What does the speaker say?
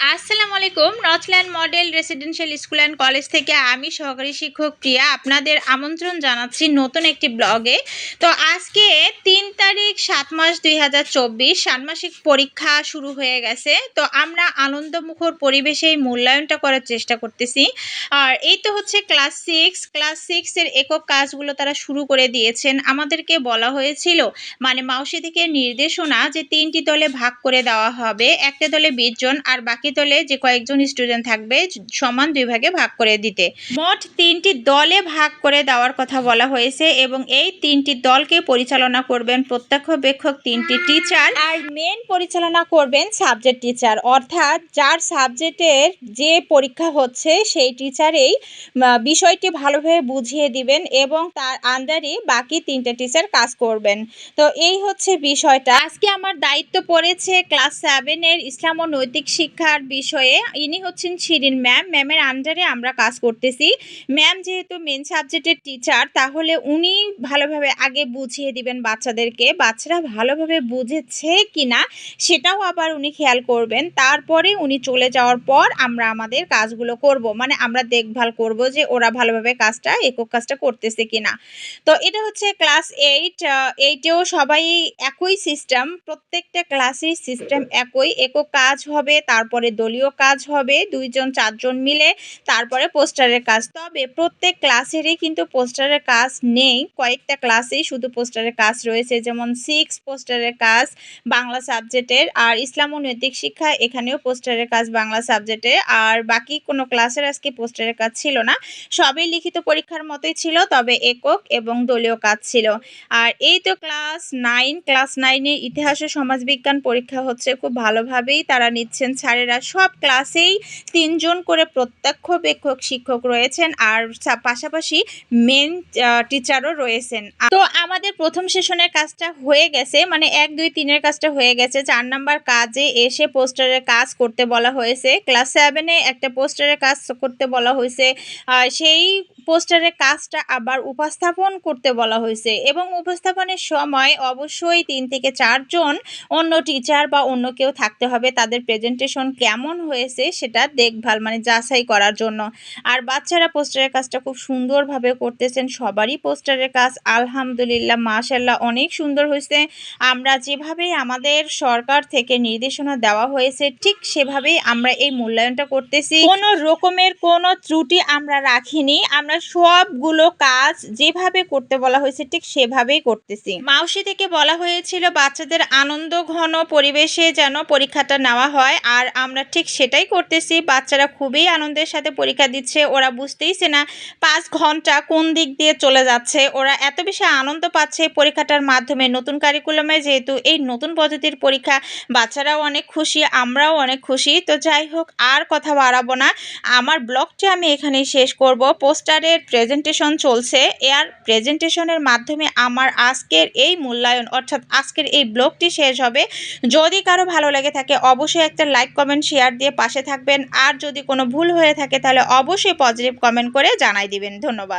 আসসালামু আলাইকুম। Northland model residential school and college থেকে আমি সহকারী শিক্ষক প্রিয়া আপনাদের আমন্ত্রণ জানাচ্ছি নতুন একটি ব্লগে। তো আজকে ৩ তারিখ ৭ মাস ২০২৪ ষান্মাসিক পরীক্ষা শুরু হয়ে গেছে। তো আমরা আনন্দমুখর পরিবেশে এই মূল্যায়নটা করার চেষ্টা করতেছি। আর এই তো হচ্ছে ক্লাস 6 এর একক কাজগুলো তারা শুরু করে দিয়েছেন। আমাদেরকে বলা হয়েছিল মানে মাউসি থেকে নির্দেশনা যে ৩টি দলে ভাগ করে দেওয়া হবে। একটা দলে ২০ জন আর বাকি দলে যে কয়েকজন স্টুডেন্ট থাকবে সমান ২ ভাগে ভাগ করে দিতে। মোট ৩টি দলে ভাগ করে দেওয়ার কথা বলা হয়েছে এবং এই ৩টি দলকে পরিচালনা করবেন প্রত্যক্ষবেক্ষক ৩টি টিচার আর মেন পরিচালনা করবেন সাবজেক্ট টিচার, অর্থাৎ যার সাবজেক্টের যে পরীক্ষা হচ্ছে সেই টিচারেই বিষয়টি ভালোভাবে বুঝিয়ে দিবেন এবং তার আন্ডারে বাকি ৩টে টিচার কাজ করবেন। তো এই হচ্ছে বিষয়টা। আজকে আমার দায়িত্ব পড়েছে ক্লাস 7 এর ইসলাম ও নৈতিক শিক্ষার বিষয়ে। ইনি হচ্ছেন শিরিন ম্যাম। ম্যামের আন্ডারে আমরা কাজ করতেছি। ম্যাম যেহেতু মেন সাবজেক্টের টিচার, তাহলে উনি ভালোভাবে আগে বুঝিয়ে দিবেন বাচ্চাদেরকে। বাচ্চারা ভালোভাবে বুঝেছে কিনা সেটাও আবার উনি খেয়াল করবেন। তারপরে উনি চলে যাওয়ার পর আমরা আমাদের কাজগুলো করব, মানে আমরা দেখভাল করব যে ওরা ভালোভাবে একক কাজটা করতেছে কিনা। তো এটা হচ্ছে ক্লাস 8। 8এও সবাই একই সিস্টেম, প্রত্যেকটা ক্লাসের সিস্টেম একই। একক কাজ হবে, তারপরে দলীয় কাজ হবে 2 জন 4 জন মিলে, তারপরে পোস্টারের কাজ। তবে প্রত্যেক ক্লাসেরই কিন্তু পোস্টারের কাজ নেই, কয়েকটা ক্লাসেই শুধু পোস্টারের কাজ রয়েছে, যেমন 6 পোস্টারের কাজ বাংলা সাবজেক্টের, আর ইসলাম ও নৈতিক শিক্ষা এখানেও পোস্টারের কাজ বাংলা সাবজেক্টে। আর বাকি কোনো ক্লাসের আজকে পোস্টারের কাজ ছিল না, সবই লিখিত পরীক্ষার মতোই ছিল, তবে একক এবং দলীয় কাজ ছিল। আর এই তো ক্লাস 9 এর ইতিহাস ও সমাজবিজ্ঞান পরীক্ষা হচ্ছে, খুব ভালোভাবেই তারা নিচ্ছেন স্যারেরা। সব ক্লাসেই 3 জন করে প্রত্যক্ষবেক্ষক শিক্ষক রয়েছেন আর পাশাপাশি মেন টিচারও রয়েছেন। তো আমাদের প্রথম সেশনের কাজটা হয়ে গেছে, মানে 1 2 3 এর কাজটা হয়ে গেছে। 4 নাম্বার কাজে এসে পোস্টারের কাজ করতে বলা হয়েছে। ক্লাস 7 এ একটা পোস্টারের কাজ করতে বলা হয়েছে। সেই পোস্টারের কাজটা আবার উপস্থাপন করতে বলা হয়েছে এবং উপস্থাপনের সময় অবশ্যই 3 থেকে 4 জন অন্য টিচার বা অন্য কেউ থাকতে হবে, তাদের প্রেজেন্টেশন কেমন হয়েছে সেটা দেখভাল মানে যাচাই করার জন্য। আর বাচ্চারা পোস্টারের কাজটা খুব সুন্দরভাবে করতেছেন। সবারই পোস্টারের কাজ আলহামদুলিল্লাহ মাশাআল্লাহ অনেক সুন্দর হয়েছে। আমরা যেভাবে আমাদের সরকার থেকে নির্দেশনা দেওয়া হয়েছে ঠিক সেভাবেই আমরা এই মূল্যায়নটা করতেছি। কোনো রকমের কোনো ত্রুটি আমরা রাখিনি। আমরা সবগুলো কাজ যেভাবে করতে বলা হয়েছে ঠিক সেভাবেই করতেছি। মাউসি থেকে বলা হয়েছিল বাচ্চাদের আনন্দ ঘন পরিবেশে যেন পরীক্ষাটা নেওয়া হয়, আর আমরা ঠিক সেটাই করতেছি। বাচ্চারা খুবই আনন্দের সাথে পরীক্ষা দিচ্ছে, ওরা বুঝতেইছে না 5 ঘন্টা কোন দিক দিয়ে চলে যাচ্ছে। ওরা এত বেশি আনন্দ পাচ্ছে পরীক্ষাটার মাধ্যমে। নতুন কারিকুলামে যেহেতু এই নতুন পদ্ধতির পরীক্ষা, বাচ্চারাও অনেক খুশি, আমরাও অনেক খুশি। তো যাই হোক, আর কথা বাড়াবো না, আমার ব্লগটি আমি এখানেই শেষ করব। পোস্টারের প্রেজেন্টেশন চলছে, এর প্রেজেন্টেশনের মাধ্যমে আমার আজকের এই মূল্যায়ন অর্থাৎ আজকের এই ব্লগটি শেষ হবে। যদি কারো ভালো লেগে থাকে অবশ্যই একটা লাইক কমেন্ট শেয়ার দিয়ে পাশে থাকবেন, আর যদি কোনো ভুল হয়ে থাকে তাহলে অবশ্যই পজিটিভ কমেন্ট করে জানাই দিবেন। ধন্যবাদ।